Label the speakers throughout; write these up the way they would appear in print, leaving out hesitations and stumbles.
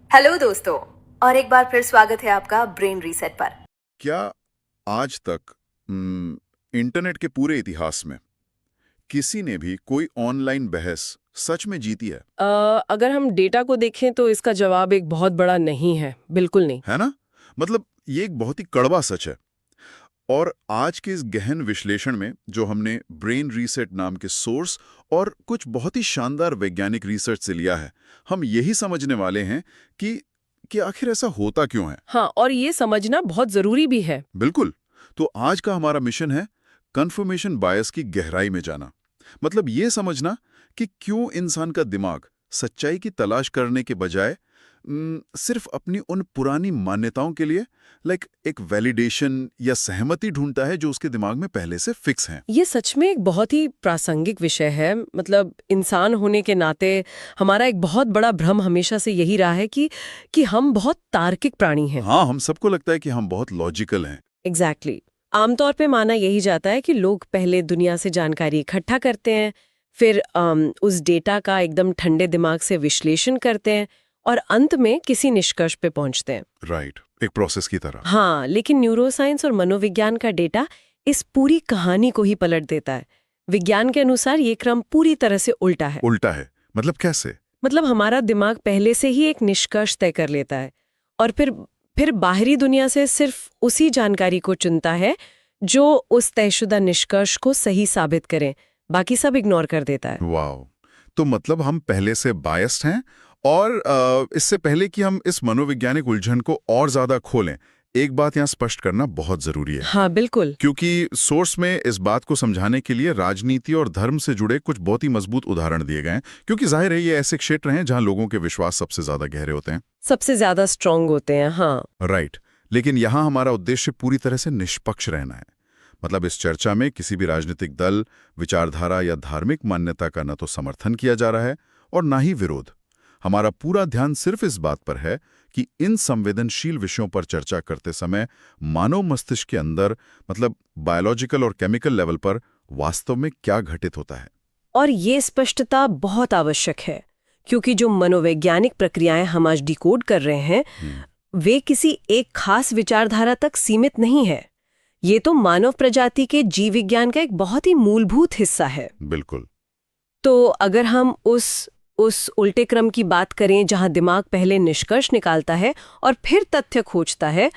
Speaker 1: Hello दोस्तों। और एक बार फिर स्वागत है आपका ब्रेन रीसेट पर।
Speaker 2: क्या आज तक इंटरनेट के पूरे इतिहास में किसी ने भी कोई ऑनलाइन बहस सच में जीती है?
Speaker 3: अगर हम डेटा को देखें तो इसका जवाब एक बहुत बड़ा नहीं है, बिल्कुल नहीं।
Speaker 2: है ना? मतलब ये एक बहुत ही कड़वा सच है। और आज के इस गहन विश्लेषण में जो हमने ब्रेन रीसेट नाम के सोर्स और कुछ बहुत ही शानदार वैज्ञानिक रिसर्च से लिया है, हम यही समझने वाले हैं कि आखिर ऐसा होता क्यों है।
Speaker 3: हाँ, और ये समझना बहुत जरूरी भी है।
Speaker 2: बिल्कुल। तो आज का हमारा मिशन है कन्फर्मेशन बायस की गहराई में जाना। मतलब ये समझना कि क्यों इंसान का दिमाग सच्चाई की तलाश करने के बजाय सिर्फ अपनी उन पुरानी मान्यताओं के लिए एक वैलिडेशन या सहमति ढूंढता है जो उसके दिमाग में पहले से फिक्स हैं।
Speaker 3: ये सच में एक बहुत ही प्रासंगिक विषय है। मतलब इंसान होने के नाते हमारा एक बहुत बड़ा भ्रम हमेशा से यही रहा है कि हम बहुत तार्किक प्राणी हैं।
Speaker 2: हाँ, हम सबको लगता है कि हम बहुत लॉजिकल हैं।
Speaker 3: एग्जैक्टली। आमतौर पे माना यही जाता है कि लोग पहले दुनिया से जानकारी इकट्ठा करते हैं, फिर उस डेटा का एकदम ठंडे दिमाग से विश्लेषण करते हैं और अंत में किसी निष्कर्ष पे पहुंचते हैं।
Speaker 2: राइट, एक प्रोसेस की तरह।
Speaker 3: हाँ, लेकिन न्यूरोसाइंस और मनोविज्ञान का डेटा इस पूरी कहानी को ही पलट देता है। विज्ञान के अनुसार ये क्रम पूरी तरह से उल्टा है।
Speaker 2: उल्टा है? मतलब कैसे?
Speaker 3: मतलब हमारा दिमाग पहले से ही एक निष्कर्ष तय कर लेता है और फिर बाहरी दुनिया से सिर्फ उसी जानकारी को चुनता है जो उस तयशुदा निष्कर्ष को सही साबित करे, बाकी सब इग्नोर कर देता है।
Speaker 2: वाओ! तो मतलब हम पहले से बायस्ड हैं। और इससे पहले कि हम इस मनोवैज्ञानिक उलझन को और ज्यादा खोलें, एक बात यहाँ स्पष्ट करना बहुत जरूरी है।
Speaker 3: हाँ, बिल्कुल।
Speaker 2: क्योंकि सोर्स में इस बात को समझाने के लिए राजनीति और धर्म से जुड़े कुछ बहुत ही मजबूत उदाहरण दिए गए हैं, क्योंकि जाहिर है ये ऐसे क्षेत्र हैं जहां लोगों के विश्वास सबसे ज्यादा गहरे होते हैं।
Speaker 3: सबसे ज्यादा स्ट्रांग होते हैं, हाँ।
Speaker 2: राइट। लेकिन यहां हमारा उद्देश्य पूरी तरह से निष्पक्ष रहना है। मतलब इस चर्चा में किसी भी राजनीतिक दल, विचारधारा या धार्मिक मान्यता का न तो समर्थन किया जा रहा है और ना ही विरोध। हमारा पूरा ध्यान सिर्फ इस बात पर है कि इन संवेदनशील विषयों पर चर्चा करते समय मानव मस्तिष्क के अंदर, मतलब बायोलॉजिकल और केमिकल लेवल पर वास्तव में क्या घटित होता है।
Speaker 3: और ये स्पष्टता बहुत आवश्यक है, क्योंकि जो मनोवैज्ञानिक प्रक्रियाएं हम आज डिकोड कर रहे हैं वे किसी एक खास विचारधारा तक सीमित नहीं है। ये तो मानव प्रजाति के जीव विज्ञान का एक बहुत ही मूलभूत हिस्सा है।
Speaker 2: बिल्कुल।
Speaker 3: तो अगर हम उस उल्टे क्रम की बात करें जहां दिमाग पहले निष्कर्ष निकालता है और फिर तथ्य खोजता है,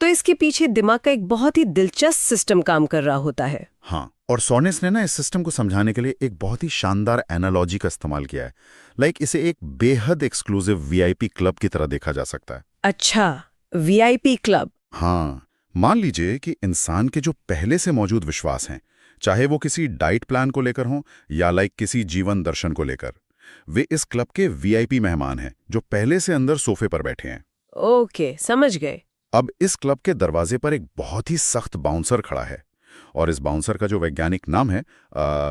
Speaker 3: तो इसके पीछे दिमाग का एक बहुत ही दिलचस्प सिस्टम काम कर रहा होता है।
Speaker 2: हाँ, और सोनेस ने ना इस सिस्टम को समझाने के लिए एक बहुत ही शानदार एनालॉजी का इस्तेमाल किया है। इसे एक बेहद एक्सक्लूसिव वीआईपी क्लब की तरह देखा जा सकता है।
Speaker 3: अच्छा, वीआईपी क्लब।
Speaker 2: हाँ, मान लीजिए कि इंसान के जो पहले से मौजूद विश्वास हैं, चाहे वो किसी डाइट प्लान को लेकर हों या किसी जीवन दर्शन को लेकर, वे इस क्लब के वीआईपी मेहमान हैं जो पहले से अंदर सोफे पर बैठे हैं।
Speaker 3: ओके, समझ गए।
Speaker 2: अब इस क्लब के दरवाजे पर एक बहुत ही सख्त बाउंसर खड़ा है, और इस बाउंसर का जो वैज्ञानिक नाम है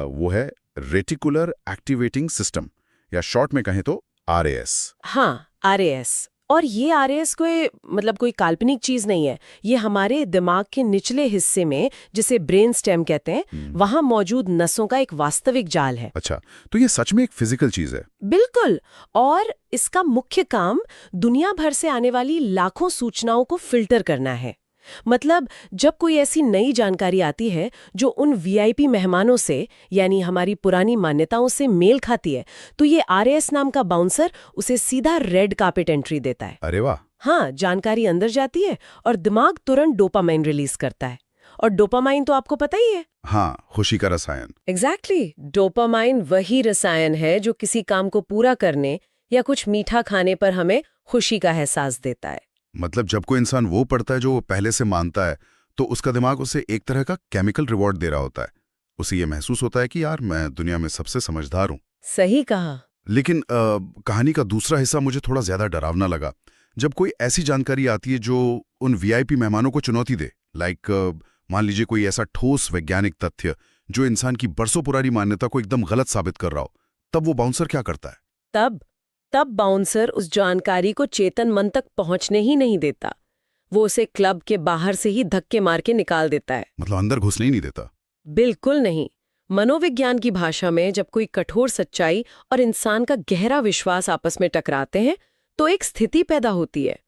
Speaker 2: वो है रेटिकुलर एक्टिवेटिंग सिस्टम, या शॉर्ट में कहें तो आरएएस।
Speaker 3: हाँ, आरएएस। और ये आरएएस कोई काल्पनिक चीज नहीं है। ये हमारे दिमाग के निचले हिस्से में, जिसे ब्रेन स्टेम कहते हैं, वहां मौजूद नसों का एक वास्तविक जाल है।
Speaker 2: अच्छा, तो ये सच में एक फिजिकल चीज है?
Speaker 3: बिल्कुल। और इसका मुख्य काम दुनिया भर से आने वाली लाखों सूचनाओं को फिल्टर करना है। मतलब जब कोई ऐसी नई जानकारी आती है जो उन वीआईपी मेहमानों से, यानी हमारी पुरानी मान्यताओं से मेल खाती है, तो ये आरएएस नाम का बाउंसर उसे सीधा रेड कार्पेट एंट्री देता है।
Speaker 2: अरे वाह!
Speaker 3: हाँ, जानकारी अंदर जाती है और दिमाग तुरंत डोपामाइन रिलीज करता है। और डोपामाइन तो आपको पता ही है।
Speaker 2: हाँ, खुशी का रसायन।
Speaker 3: एग्जैक्टली। डोपामाइन वही रसायन है जो किसी काम को पूरा करने या कुछ मीठा खाने पर हमें खुशी का एहसास देता है।
Speaker 2: मतलब जब कोई इंसान वो पढ़ता है जो वो पहले से मानता है, तो उसका दिमाग उसे एक तरह का केमिकल रिवॉर्ड दे रहा होता है। उसे ये महसूस होता है कि यार, मैं दुनिया में सबसे समझदार हूं।
Speaker 3: सही कहा।
Speaker 2: लेकिन कहानी का दूसरा हिस्सा मुझे थोड़ा ज्यादा डरावना लगा। जब कोई ऐसी जानकारी आती है जो उन वीआईपी मेहमानों को चुनौती दे, मान लीजिए कोई ऐसा ठोस वैज्ञानिक तथ्य जो इंसान की बरसों पुरानी मान्यता को एकदम गलत साबित कर रहा हो, तब वो बाउंसर क्या करता है?
Speaker 3: तब बाउंसर उस जानकारी को चेतन मन तक पहुंचने ही नहीं देता। वो उसे क्लब के बाहर से ही धक्के मार के निकाल देता है।
Speaker 2: मतलब अंदर घुसने ही नहीं देता?
Speaker 3: बिल्कुल नहीं। मनोविज्ञान की भाषा में जब कोई कठोर सच्चाई और इंसान का गहरा विश्वास आपस में टकराते हैं, तो एक स्थिति पैदा होती है।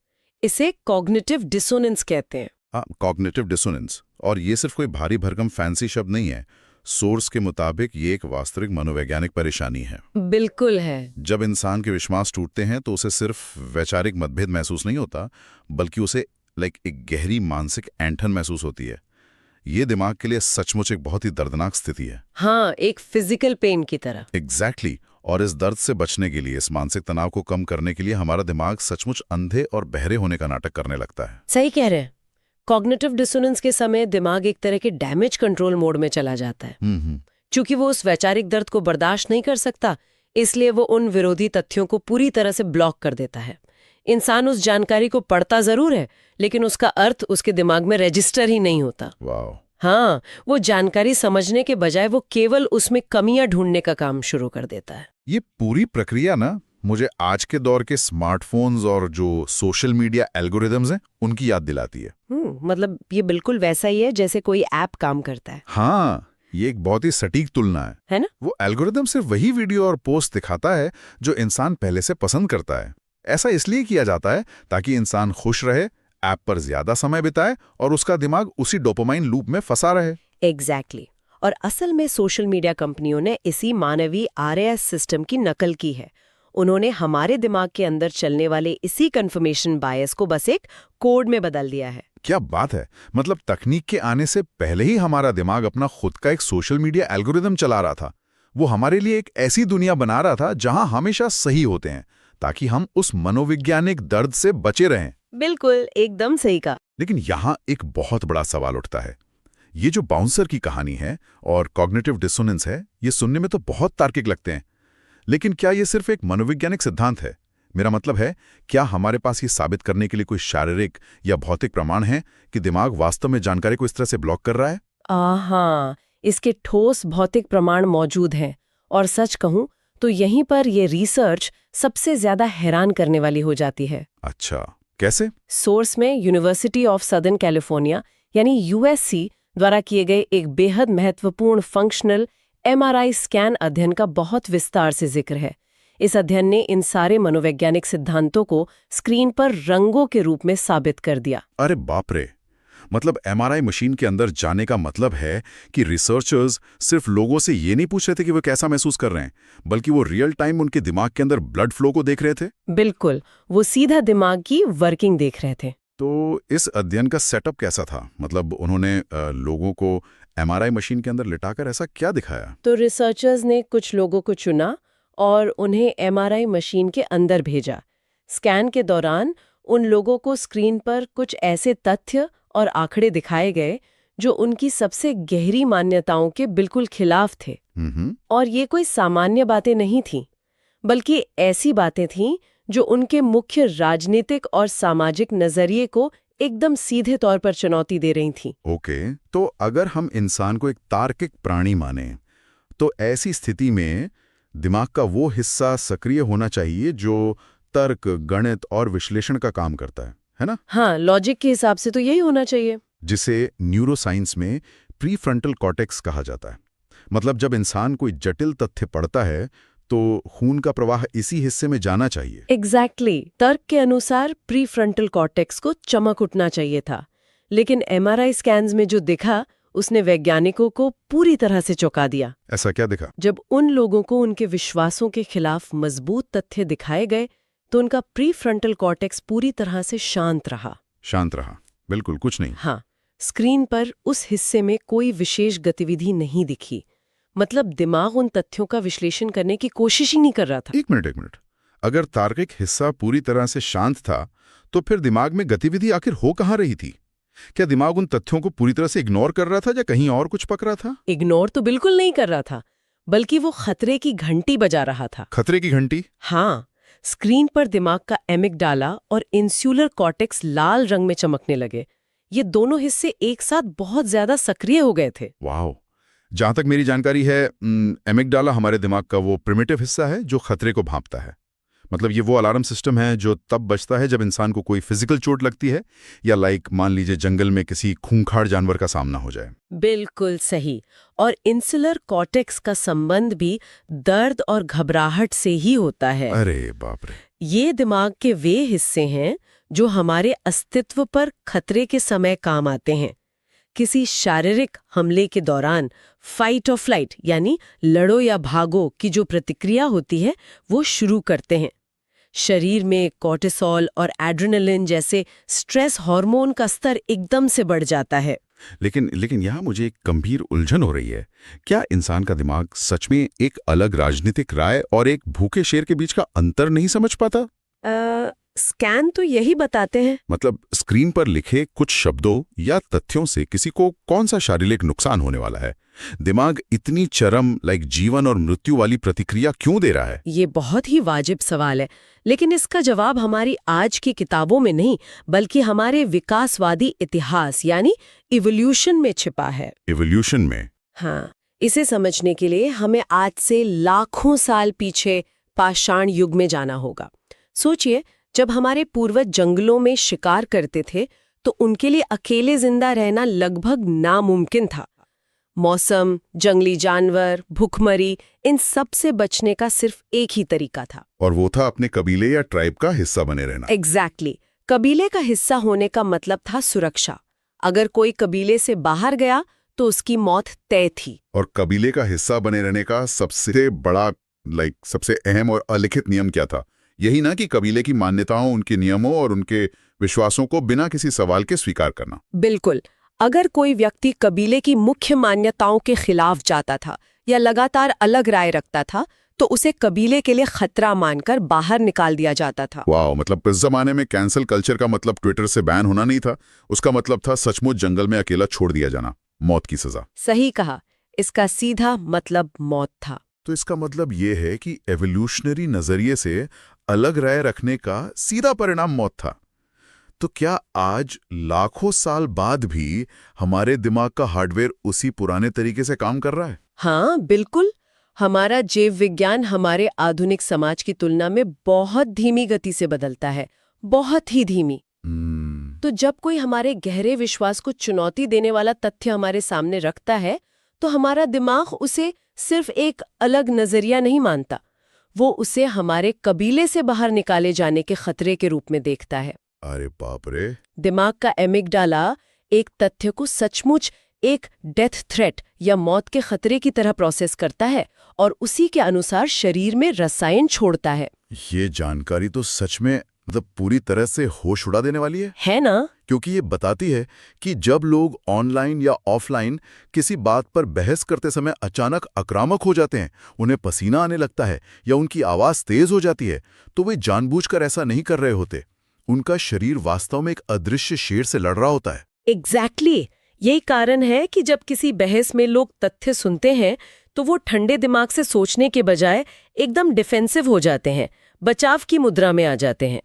Speaker 3: इसे कॉग्निटिव डिसोनेंस कहते हैं।
Speaker 2: Cognitive dissonance. और ये सिर्फ कोई भारी भरकम फैंसी शब्द नहीं है। सोर्स के मुताबिक ये एक वास्तविक मनोवैज्ञानिक परेशानी है।
Speaker 3: बिल्कुल है।
Speaker 2: जब इंसान के विश्वास टूटते हैं तो उसे सिर्फ वैचारिक मतभेद महसूस नहीं होता, बल्कि उसे एक गहरी मानसिक ऐंठन महसूस होती है। ये दिमाग के लिए सचमुच एक बहुत ही दर्दनाक स्थिति है।
Speaker 3: हाँ, एक फिजिकल पेन की तरह।
Speaker 2: एग्जैक्टली। और इस दर्द से बचने के लिए, इस मानसिक तनाव को कम करने के लिए हमारा दिमाग सचमुच अंधे और बहरे होने का नाटक करने लगता है।
Speaker 3: सही कह रहे हैं। कॉग्निटिव डिसोनेंस के समय दिमाग एक तरह के डैमेज कंट्रोल मोड में चला जाता है। चूंकि वो उस वैचारिक दर्द को बर्दाश्त नहीं कर सकता, इसलिए वो उन विरोधी तथ्यों को पूरी तरह से ब्लॉक कर देता है। इंसान उस जानकारी को पढ़ता जरूर है, लेकिन उसका अर्थ उसके दिमाग में रजिस्टर ही नहीं होता।
Speaker 2: वाह।
Speaker 3: हाँ, वो जानकारी समझने के बजाय वो केवल उसमें कमियां ढूंढने का काम शुरू कर देता है।
Speaker 2: ये पूरी प्रक्रिया ना मुझे आज के दौर के स्मार्टफोन्स और जो सोशल मीडिया एल्गोरिदम्स हैं उनकी याद दिलाती है।
Speaker 3: मतलब ये बिल्कुल वैसा ही है जैसे कोई ऐप काम करता है।
Speaker 2: हाँ, ये एक बहुत ही सटीक तुलना है
Speaker 3: ना?
Speaker 2: वो एल्गोरिदम सिर्फ वही वीडियो और पोस्ट दिखाता है जो इंसान पहले से पसंद करता है। ऐसा इसलिए किया जाता है ताकि इंसान खुश रहे, ऐप पर ज्यादा समय बिताए और उसका दिमाग उसी डोपामाइन लूप में फंसा रहे।
Speaker 3: एग्जैक्टली। और असल में सोशल मीडिया कंपनियों ने इसी मानवीय RAS सिस्टम की नकल की है। उन्होंने हमारे दिमाग के अंदर चलने वाले इसी कंफर्मेशन बायस को बस एक कोड में बदल दिया है।
Speaker 2: क्या बात है। मतलब तकनीक के आने से पहले ही हमारा दिमाग अपना खुद का एक सोशल मीडिया एल्गोरिदम चला रहा था। वो हमारे लिए एक ऐसी दुनिया बना रहा था जहां हमेशा सही होते हैं, ताकि हम उस मनोवैज्ञानिक दर्द से बचे रहें।
Speaker 3: बिल्कुल, एकदम सही कहा।
Speaker 2: लेकिन यहां एक बहुत बड़ा सवाल उठता है। ये जो बाउंसर की कहानी है और कॉग्निटिव डिसोनेंस है, ये सुनने में तो बहुत तार्किक लगते हैं, लेकिन क्या ये सिर्फ एक मनोवैज्ञानिक सिद्धांत है? मेरा मतलब है, क्या हमारे पास ये साबित करने के लिए कोई शारीरिक या भौतिक प्रमाण है कि दिमाग वास्तव में जानकारी को इस तरह से ब्लॉक कर रहा है?
Speaker 3: हाँ, इसके ठोस भौतिक प्रमाण मौजूद हैं। और सच कहूं तो यहीं पर ये रिसर्च सबसे ज्यादा हैरान करने वाली हो जाती है।
Speaker 2: अच्छा, कैसे?
Speaker 3: सोर्स में यूनिवर्सिटी ऑफ सदर्न कैलिफोर्निया यानी USC द्वारा किए गए एक बेहद महत्वपूर्ण फंक्शनल MRI स्कैन अध्ययन का बहुत विस्तार से जिक्र है। इस अध्ययन ने इन सारे मनोवैज्ञानिक सिद्धांतों को स्क्रीन पर रंगों के रूप में साबित कर दिया।
Speaker 2: अरे बाप रे। मतलब MRI मशीन के अंदर जाने का मतलब है कि रिसर्चर्स सिर्फ लोगों से ये नहीं पूछ रहे थे कि वो कैसा महसूस कर रहे हैं, बल्कि वो रियल टाइम उनके दिमाग के अंदर ब्लड फ्लो को देख रहे थे।
Speaker 3: बिल्कुल, वो सीधा दिमाग की वर्किंग देख रहे थे।
Speaker 2: तो इस अध्ययन का सेटअप कैसा था? मतलब उन्होंने लोगों को MRI मशीन के अंदर लिटाकर ऐसा क्या दिखाया?
Speaker 3: तो रिसर्चर्स ने कुछ लोगों को चुना और उन्हें MRI मशीन के अंदर भेजा। स्कैन के दौरान उन लोगों को स्क्रीन पर कुछ ऐसे तथ्य और आंकड़े दिखाए गए जो उनकी सबसे गहरी मान्यताओं के बिल्कुल खिलाफ थे। और ये कोई सामान्य बातें नहीं थीं, बल्कि ऐसी बातें थीं जो उनके मुख्य राजनीतिक और सामाजिक नजरिए को एकदम सीधे तौर पर चुनौती दे रही थीं।
Speaker 2: ओके, तो अगर हम इंसान को एक तार्किक प्राणी माने, तो ऐसी स्थिति में दिमाग का वो हिस्सा सक्रिय होना चाहिए जो तर्क, गणित और विश्लेषण का काम करता है ना?
Speaker 3: हाँ, लॉजिक के हिसाब से तो यही होना चाहिए।
Speaker 2: जिसे न्यूरोसाइंस में प्रीफ्रंटल कॉर्टेक्स कहा जाता है। मतलब जब इंसान कोई जटिल तथ्य पढ़ता है तो खून का प्रवाह इसी हिस्से में जाना चाहिए।
Speaker 3: एग्जैक्टली। तर्क के अनुसार प्रीफ्रंटल कॉर्टेक्स को चमक उठना चाहिए था, लेकिन MRI स्कैन्स में जो दिखा उसने वैज्ञानिकों को पूरी तरह से चौंका दिया।
Speaker 2: ऐसा क्या दिखा?
Speaker 3: जब उन लोगों को उनके विश्वासों के खिलाफ मजबूत तथ्य दिखाए गए तो उनका प्रीफ्रंटल कॉर्टेक्स पूरी तरह से शांत रहा।
Speaker 2: शांत रहा, बिल्कुल कुछ नहीं।
Speaker 3: हाँ, स्क्रीन पर उस हिस्से में कोई विशेष गतिविधि नहीं दिखी। मतलब दिमाग उन तथ्यों का विश्लेषण करने की कोशिश ही नहीं कर रहा था।
Speaker 2: एक मिनट। अगर तार्किक हिस्सा पूरी तरह से शांत था, तो फिर दिमाग में गतिविधि आखिर हो कहाँ रही थी? क्या दिमाग उन तथ्यों को पूरी तरह से इग्नोर कर रहा था या कहीं और कुछ पक रहा था?
Speaker 3: इग्नोर तो बिल्कुल नहीं कर रहा था, बल्कि वो खतरे की घंटी बजा रहा था।
Speaker 2: खतरे की घंटी?
Speaker 3: हाँ, स्क्रीन पर दिमाग का एमिगडाला और इंस्यूलर कॉर्टेक्स लाल रंग में चमकने लगे। ये दोनों हिस्से एक साथ बहुत ज्यादा सक्रिय हो गए थे।
Speaker 2: वाह। जहां तक मेरी जानकारी है, एमिगडाला हमारे दिमाग का वो प्रिमिटिव हिस्सा है जो खतरे को भांपता है। मतलब ये वो अलार्म सिस्टम है जो तब बजता है जब इंसान को कोई फिजिकल चोट लगती है या मान लीजिए जंगल में किसी खूंखार जानवर का सामना हो जाए।
Speaker 3: बिल्कुल सही। और इंसुलर कॉर्टेक्स का संबंध भी दर्द और घबराहट से ही होता है।
Speaker 2: अरे बाप रे।
Speaker 3: ये दिमाग के वे हिस्से हैं जो हमारे अस्तित्व पर खतरे के समय काम आते हैं। किसी शारीरिक हमले के दौरान फाइट और फ्लाइट यानी लड़ो या भागो की जो प्रतिक्रिया होती है वो शुरू करते हैं। शरीर में कोर्टिसोल और एड्रेनलिन जैसे स्ट्रेस हार्मोन का स्तर एकदम से बढ़ जाता है।
Speaker 2: लेकिन यहाँ मुझे एक गंभीर उलझन हो रही है। क्या इंसान का दिमाग सच में एक अलग राजनीतिक राय और एक भूखे शेर के बीच का अंतर नहीं समझ पाता?
Speaker 3: स्कैन तो यही बताते हैं।
Speaker 2: मतलब स्क्रीन पर लिखे कुछ शब्दों या तथ्यों से किसी को कौन सा शारीरिक नुकसान होने वाला है? दिमाग इतनी चरम जीवन और मृत्यु वाली प्रतिक्रिया क्यों दे रहा है?
Speaker 3: ये बहुत ही वाजिब सवाल है, लेकिन इसका जवाब हमारी आज की किताबों में नहीं बल्कि हमारे विकासवादी इतिहास यानी इवोल्यूशन में छिपा है।
Speaker 2: इवोल्यूशन में?
Speaker 3: हाँ, इसे समझने के लिए हमें आज से लाखों साल पीछे पाषाण युग में जाना होगा। सोचिए, जब हमारे पूर्वज जंगलों में शिकार करते थे तो उनके लिए अकेले जिंदा रहना लगभग नामुमकिन था। मौसम, जंगली जानवर, भूखमरी, इन सब से बचने का सिर्फ एक ही तरीका था,
Speaker 2: और वो था अपने कबीले या ट्राइब का हिस्सा बने रहना।
Speaker 3: एग्जैक्टली। कबीले का हिस्सा होने का मतलब था सुरक्षा। अगर कोई कबीले से बाहर गया तो उसकी मौत तय थी।
Speaker 2: और कबीले का हिस्सा बने रहने का सबसे बड़ा सबसे अहम और अलिखित नियम क्या था? यही ना कि कबीले की मान्यताओं, उनके नियमों और उनके विश्वासों को बिना किसी सवाल के स्वीकार करना।
Speaker 3: बिल्कुल। अगर कोई व्यक्ति कबीले की मुख्य मान्यताओं के खिलाफ जाता था या लगातार अलग राय रखता था तो उसे कबीले के लिए खतरा मानकर बाहर निकाल दिया जाता था।
Speaker 2: वाह, मतलब इस जमाने में कैंसल कल्चर का मतलब ट्विटर से बैन होना नहीं था, उसका मतलब था सचमुच जंगल में अकेला छोड़ दिया जाना, मौत की सजा।
Speaker 3: सही कहा, इसका सीधा मतलब मौत था।
Speaker 2: तो इसका मतलब ये है कि एवोल्यूशनरी नजरिए से अलग राय रखने का सीधा परिणाम मौत था। तो क्या आज लाखों साल बाद भी हमारे दिमाग का हार्डवेयर उसी पुराने तरीके से काम कर रहा है?
Speaker 3: हाँ, बिल्कुल। हमारा जैव विज्ञान हमारे आधुनिक समाज की तुलना में बहुत धीमी गति से बदलता है, बहुत ही धीमी। तो जब कोई हमारे गहरे विश्वास को चुनौती देने वाला तथ्य हमारे सामने रखता है तो हमारा दिमाग उसे सिर्फ एक अलग नजरिया नहीं मानता, वो उसे हमारे कबीले से बाहर निकाले जाने के खतरे के रूप में देखता है।
Speaker 2: अरे बाप रे!
Speaker 3: दिमाग का एमिगडाला एक तथ्य को सचमुच एक डेथ थ्रेट या मौत के खतरे की तरह प्रोसेस करता है और उसी के अनुसार शरीर में रसायन छोड़ता है।
Speaker 2: ये जानकारी तो सच में पूरी तरह से होश उड़ा देने वाली है
Speaker 3: ना?
Speaker 2: क्योंकि ये बताती है कि जब लोग ऑनलाइन या ऑफलाइन किसी बात पर बहस करते समय अचानक आक्रामक हो जाते हैं, उन्हें पसीना आने लगता है या उनकी आवाज तेज हो जाती है, तो वे जानबूझकर ऐसा नहीं कर रहे होते। उनका शरीर वास्तव में एक अदृश्य शेर से लड़ रहा होता है।
Speaker 3: एग्जैक्टली। यही कारण है कि जब किसी बहस में लोग तथ्य सुनते हैं तो वो ठंडे दिमाग से सोचने के बजाय एकदम डिफेंसिव हो जाते हैं, बचाव की मुद्रा में आ जाते हैं।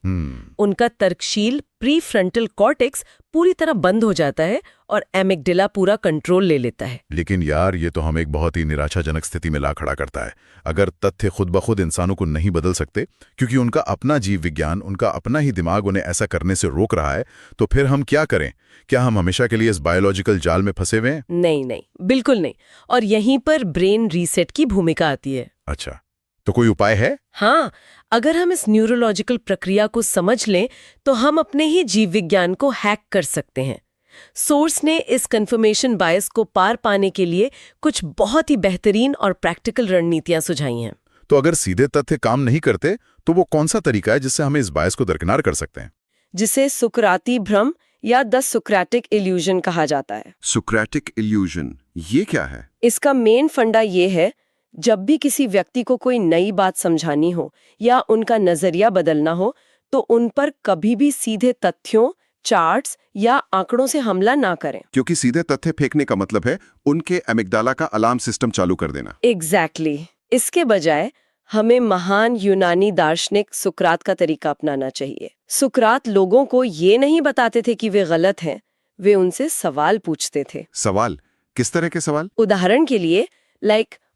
Speaker 3: उनका तर्कशील प्री फ्रंटल कॉर्टेक्स पूरी तरह बंद हो जाता है और एमिगडाला पूरा कंट्रोल ले लेता है।
Speaker 2: लेकिन यार, ये तो हमें एक बहुत ही निराशाजनक स्थिति में ला खड़ा करता है। अगर तथ्य खुद ब खुद इंसानों को नहीं बदल सकते क्योंकि उनका अपना जीव विज्ञान, उनका अपना ही दिमाग उन्हें ऐसा करने से रोक रहा है, तो फिर हम क्या करें? क्या हम हमेशा के लिए इस बायोलॉजिकल जाल में फंसे हुए हैं?
Speaker 3: नहीं, बिल्कुल नहीं। और यहीं पर ब्रेन रीसेट की भूमिका आती है।
Speaker 2: अच्छा, तो कोई उपाय है?
Speaker 3: हाँ, अगर हम इस न्यूरोलॉजिकल प्रक्रिया को समझ लें तो हम अपने ही जीव विज्ञान को हैक कर सकते हैं। सोर्स ने इस कन्फर्मेशन बायस को पार पाने के लिए कुछ बहुत ही बेहतरीन और प्रैक्टिकल रणनीतियां सुझाई हैं।
Speaker 2: तो अगर सीधे तथ्य काम नहीं करते तो वो कौन सा तरीका है जिससे हमें इस बायस को दरकिनार कर सकते हैं?
Speaker 3: जिसे सुकराती भ्रम या द सुक्रेटिक इल्यूजन कहा जाता है।
Speaker 4: सुक्रेटिक इल्यूजन, ये क्या है?
Speaker 3: इसका मेन फंडा ये है, जब भी किसी व्यक्ति को कोई नई बात समझानी हो या उनका नजरिया बदलना हो तो उन पर कभी भी सीधे तथ्यों, चार्ट्स या आंकड़ों से हमला ना करें।
Speaker 4: क्योंकि सीधे तथ्य फेंकने का मतलब है उनके एमिगडाला का अलार्म सिस्टम चालू कर देना।
Speaker 3: एग्जैक्टली। इसके बजाय हमें महान यूनानी दार्शनिक सुकरात का तरीका अपनाना चाहिए। सुकरात लोगों को ये नहीं बताते थे कि वे गलत हैं, वे उनसे सवाल पूछते थे।
Speaker 4: सवाल? किस तरह के सवाल?
Speaker 3: उदाहरण के लिए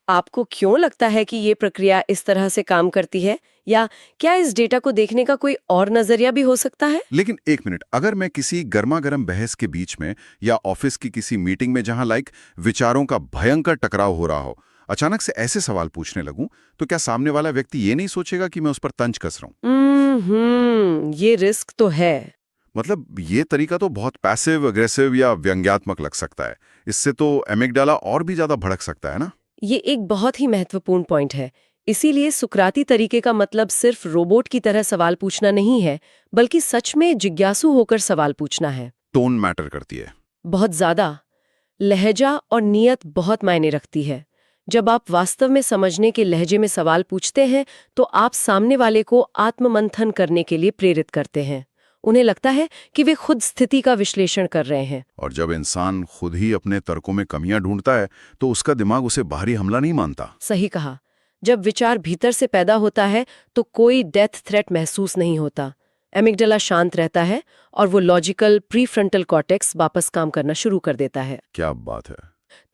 Speaker 3: आपको क्यों लगता है कि ये प्रक्रिया इस तरह से काम करती है, या क्या इस डेटा को देखने का कोई और नजरिया भी हो सकता है?
Speaker 4: लेकिन एक मिनट, अगर मैं किसी गर्मा-गर्म बहस के बीच में या ऑफिस की किसी मीटिंग में जहां विचारों का भयंकर टकराव हो रहा हो, अचानक से ऐसे सवाल पूछने लगूं तो क्या सामने वाला व्यक्ति ये नहीं सोचेगा कि मैं उस पर तंज कस रहा हूं?
Speaker 3: ये रिस्क तो है।
Speaker 4: मतलब ये तरीका तो बहुत पैसिव अग्रेसिव या व्यंग्यात्मक लग सकता है। इससे तो एमिगडाला और भी ज्यादा भड़क सकता है ना।
Speaker 3: ये एक बहुत ही महत्वपूर्ण पॉइंट है। इसीलिए सुकराती तरीके का मतलब सिर्फ रोबोट की तरह सवाल पूछना नहीं है, बल्कि सच में जिज्ञासु होकर सवाल पूछना है।
Speaker 4: टोन मैटर करती है।
Speaker 3: बहुत ज्यादा। लहजा और नियत बहुत मायने रखती है। जब आप वास्तव में समझने के लहजे में सवाल पूछते हैं तो आप सामने वाले को आत्ममंथन करने के लिए प्रेरित करते हैं। उन्हें लगता है कि वे खुद स्थिति का विश्लेषण कर रहे हैं।
Speaker 4: और जब इंसान खुद ही अपने तर्कों में कमियां ढूंढता है तो उसका दिमाग उसे बाहरी हमला नहीं मानता।
Speaker 3: सही कहा। जब विचार भीतर से पैदा होता है तो कोई डेथ थ्रेट महसूस नहीं होता। एमिगडाला शांत रहता है और वो लॉजिकल प्रीफ्रंटल कॉर्टेक्स वापस काम करना शुरू कर देता है।
Speaker 4: क्या बात है।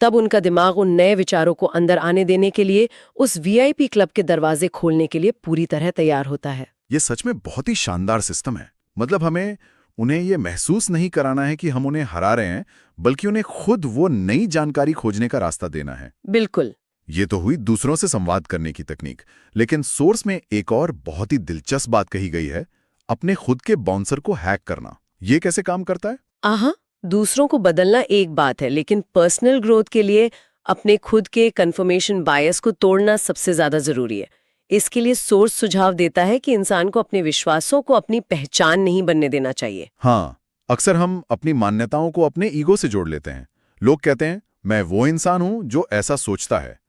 Speaker 3: तब उनका दिमाग उन नए विचारों को अंदर आने देने के लिए, उस वीआईपी क्लब के दरवाजे खोलने के लिए पूरी तरह तैयार होता है।
Speaker 4: ये सच में बहुत ही शानदार सिस्टम है। मतलब हमें उन्हें ये महसूस नहीं कराना है कि हम उन्हें हरा रहे हैं, बल्कि उन्हें खुद वो नई जानकारी खोजने का रास्ता देना है।
Speaker 3: बिल्कुल।
Speaker 4: ये तो हुई दूसरों से संवाद करने की तकनीक, लेकिन सोर्स में एक और बहुत ही दिलचस्प बात कही गई है, अपने खुद के बाउंसर को हैक करना। ये कैसे काम करता है?
Speaker 3: आहा, दूसरों को बदलना एक बात है, लेकिन पर्सनल ग्रोथ के लिए अपने खुद के कंफर्मेशन बायस को तोड़ना सबसे ज्यादा जरूरी है। इसके लिए सोर्स सुझाव देता है कि इंसान को अपने विश्वासों को अपनी पहचान नहीं बनने देना चाहिए।
Speaker 4: हाँ, अक्सर हम अपनी मान्यताओं को अपने ईगो से जोड़ लेते हैं। लोग कहते हैं मैं वो इंसान हूं जो ऐसा सोचता है,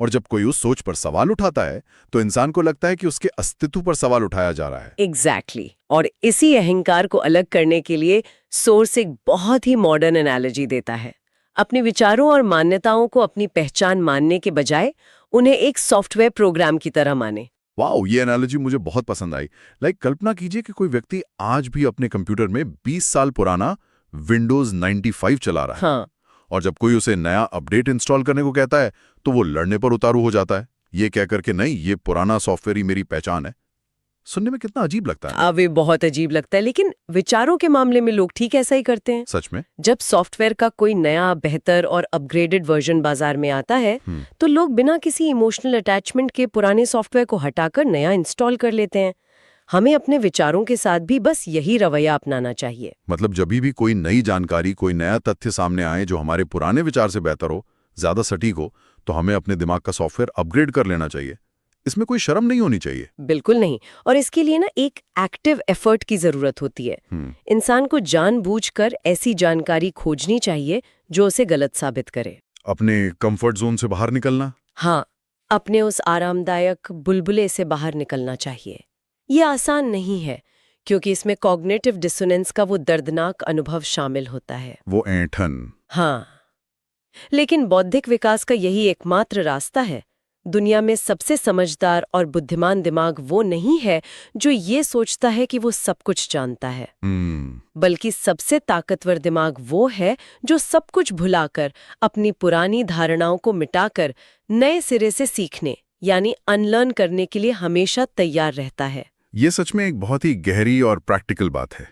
Speaker 4: और जब कोई उस सोच पर सवाल उठाता है तो इंसान को लगता है कि उसके अस्तित्व पर सवाल उठाया जा रहा है।
Speaker 3: एग्जैक्टली। और इसी अहंकार को अलग करने के लिए सोर्स एक बहुत ही मॉडर्न एनालॉजी देता है। अपने विचारों और मान्यताओं को अपनी पहचान मानने के बजाय उन्हें एक सॉफ्टवेयर प्रोग्राम की तरह माने।
Speaker 4: वाओ, ये एनालॉजी मुझे बहुत पसंद आई। कल्पना कीजिए कि कोई व्यक्ति आज भी अपने कंप्यूटर में 20 साल पुराना विंडोज 95 चला रहा है।
Speaker 3: हाँ।
Speaker 4: और जब कोई उसे नया अपडेट इंस्टॉल करने को कहता है तो वो लड़ने पर उतारू हो जाता है, ये कहकर के नहीं, ये पुराना सॉफ्टवेयर ही मेरी पहचान है। सुनने में कितना अजीब लगता है।
Speaker 3: अब ये बहुत अजीब लगता है, लेकिन विचारों के मामले में लोग ठीक ऐसा ही करते हैं।
Speaker 4: सच में?
Speaker 3: जब सॉफ्टवेयर का कोई नया, बेहतर और अपग्रेडेड वर्जन बाजार में आता है तो लोग बिना किसी इमोशनल अटैचमेंट के पुराने सॉफ्टवेयर को हटाकर नया इंस्टॉल कर लेते हैं। हमें अपने विचारों के साथ भी बस यही रवैया अपनाना चाहिए।
Speaker 4: मतलब जब भी कोई नई जानकारी, कोई नया तथ्य सामने आए जो हमारे पुराने विचार से बेहतर हो, ज्यादा सटीक हो, तो हमें अपने दिमाग का सॉफ्टवेयर अपग्रेड कर लेना चाहिए। इसमें कोई शर्म नहीं होनी चाहिए।
Speaker 3: बिल्कुल नहीं। और इसके लिए ना एक एक्टिव एफर्ट की जरूरत होती है। इंसान को जानबूझकर ऐसी जानकारी खोजनी चाहिए जो उसे गलत साबित करे।
Speaker 4: अपने कंफर्ट जोन से बाहर निकलना।
Speaker 3: हाँ, अपने उस आरामदायक बुलबुले से बाहर निकलना चाहिए। ये आसान नहीं है, क्योंकि इसमें कॉग्निटिव डिसोनेंस का वो दर्दनाक अनुभव शामिल होता है।
Speaker 4: वो ऐंठन।
Speaker 3: हाँ, लेकिन बौद्धिक विकास का यही एकमात्र रास्ता है। दुनिया में सबसे समझदार और बुद्धिमान दिमाग वो नहीं है जो ये सोचता है कि वो सब कुछ जानता है, बल्कि सबसे ताकतवर दिमाग वो है जो सब कुछ भुलाकर, अपनी पुरानी धारणाओं को मिटाकर नए सिरे से सीखने यानी अनलर्न करने के लिए हमेशा तैयार रहता है।
Speaker 4: ये सच में एक बहुत ही गहरी और प्रैक्टिकल बात है।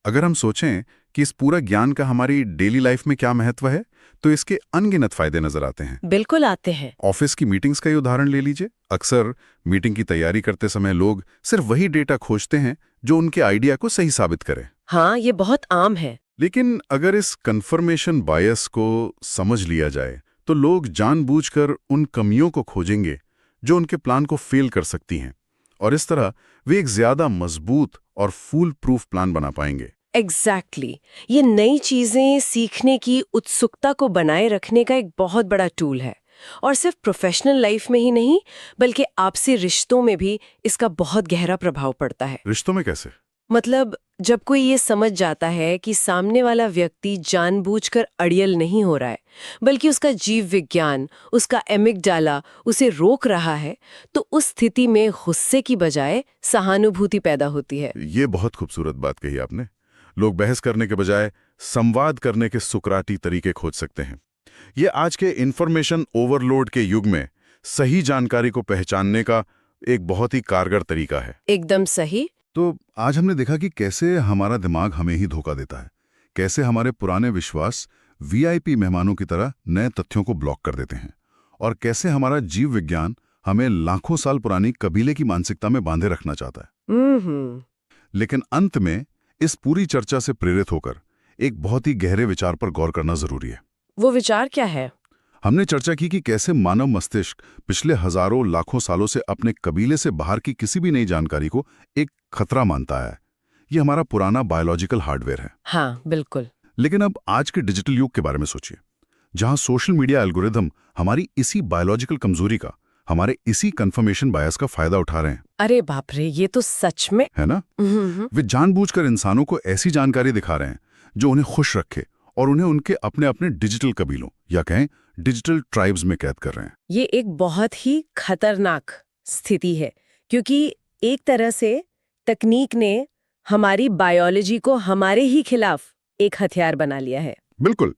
Speaker 4: अगर हम सोचें कि इस पूरा ज्ञान का हमारी डेली लाइफ में क्या महत्व है, तो इसके अनगिनत फायदे नजर आते हैं।
Speaker 3: बिल्कुल आते हैं।
Speaker 4: ऑफिस की मीटिंग्स का ही उदाहरण ले लीजिए। अक्सर मीटिंग की तैयारी करते समय लोग सिर्फ वही डेटा खोजते हैं जो उनके आइडिया को सही साबित करे।
Speaker 3: हाँ, ये बहुत आम है।
Speaker 4: लेकिन अगर इस कन्फर्मेशन बायस को समझ लिया जाए तो लोग जानबूझकर उन कमियों को खोजेंगे जो उनके प्लान को फेल कर सकती हैं, और इस तरह वे एक ज्यादा मजबूत और फूल प्रूफ प्लान बना पाएंगे।
Speaker 3: एग्जैक्टली। ये नई चीजें सीखने की उत्सुकता को बनाए रखने का एक बहुत बड़ा टूल है, और सिर्फ प्रोफेशनल लाइफ में ही नहीं बल्कि आपसी रिश्तों में भी इसका बहुत गहरा प्रभाव पड़ता है।
Speaker 4: रिश्तों में कैसे?
Speaker 3: मतलब जब कोई ये समझ जाता है कि सामने वाला व्यक्ति जानबूझकर अड़ियल नहीं हो रहा है, बल्कि उसका जीव विज्ञान, उसका एमिगडाला उसे रोक रहा है, तो उस स्थिति में गुस्से की बजाय सहानुभूति पैदा होती है।
Speaker 4: ये बहुत खूबसूरत बात कही आपने। लोग बहस करने के बजाय संवाद करने के सुकराती तरीके खोज सकते हैं। ये आज के इंफॉर्मेशन ओवरलोड के युग में सही जानकारी को पहचानने का एक बहुत ही कारगर तरीका है।
Speaker 3: एकदम सही।
Speaker 2: तो आज हमने देखा कि कैसे हमारा दिमाग हमें ही धोखा देता है, कैसे हमारे पुराने विश्वास वीआईपी मेहमानों की तरह नए तथ्यों को ब्लॉक कर देते हैं, और कैसे हमारा जीव विज्ञान हमें लाखों साल पुरानी कबीले की मानसिकता में बांधे रखना चाहता है। लेकिन अंत में इस पूरी चर्चा से प्रेरित होकर एक बहुत ही गहरे विचार पर गौर करना जरूरी है।
Speaker 3: वो विचार क्या है?
Speaker 2: हमने चर्चा की कि कैसे मानव मस्तिष्क पिछले हजारों लाखों सालों से अपने कबीले से बाहर की किसी भी नई जानकारी को एक खतरा मानता है। ये हमारा पुराना बायोलॉजिकल हार्डवेयर है।
Speaker 3: हाँ, बिल्कुल।
Speaker 2: लेकिन अब आज के डिजिटल युग के बारे में सोचिए, जहां सोशल मीडिया एल्गोरिदम हमारी इसी बायोलॉजिकल कमजोरी का, हमारे इसी कंफर्मेशन बायस का फायदा उठा रहे हैं।
Speaker 3: अरे बाप रे, ये तो सच में
Speaker 2: है ना? वे जानबूझकर इंसानों को ऐसी जानकारी दिखा रहे हैं जो उन्हें खुश रखे और उन्हें उनके अपने अपने डिजिटल कबीलों या कहें डिजिटल ट्राइब्स में कैद कर रहे हैं।
Speaker 3: ये एक बहुत ही खतरनाक स्थिति है, क्योंकि एक तरह से तकनीक ने हमारी बायोलॉजी को हमारे ही खिलाफ एक हथियार बना लिया है।
Speaker 2: बिल्कुल।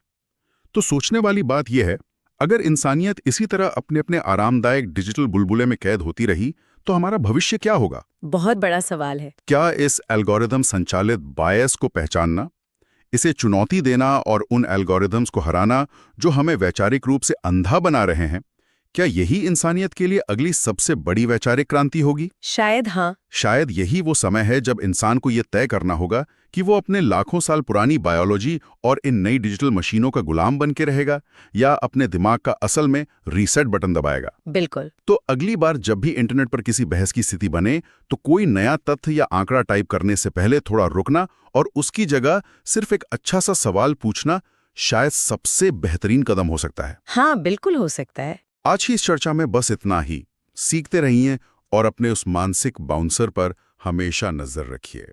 Speaker 2: तो सोचने वाली बात यह है, अगर इंसानियत इसी तरह अपने अपने आरामदायक डिजिटल बुलबुले में कैद होती रही तो हमारा भविष्य क्या होगा?
Speaker 3: बहुत बड़ा सवाल है।
Speaker 2: क्या इस एल्गोरिदम संचालित बायस को पहचानना, इसे चुनौती देना और उन एल्गोरिदम्स को हराना जो हमें वैचारिक रूप से अंधा बना रहे हैं, क्या यही इंसानियत के लिए अगली सबसे बड़ी वैचारिक क्रांति होगी?
Speaker 3: शायद हाँ।
Speaker 2: शायद यही वो समय है जब इंसान को यह तय करना होगा कि वो अपने लाखों साल पुरानी बायोलॉजी और इन नई डिजिटल मशीनों का गुलाम बन के रहेगा या अपने दिमाग का असल में रीसेट बटन दबाएगा।
Speaker 3: बिल्कुल।
Speaker 2: तो अगली बार जब भी इंटरनेट पर किसी बहस की स्थिति बने तो कोई नया तथ्य या आंकड़ा टाइप करने से पहले थोड़ा रुकना और उसकी जगह सिर्फ एक अच्छा सा सवाल पूछना शायद सबसे बेहतरीन कदम हो सकता है।
Speaker 3: हाँ, बिल्कुल हो सकता है।
Speaker 2: आज की इस चर्चा में बस इतना ही। सीखते रहिए और अपने उस मानसिक बाउंसर पर हमेशा नजर रखिए।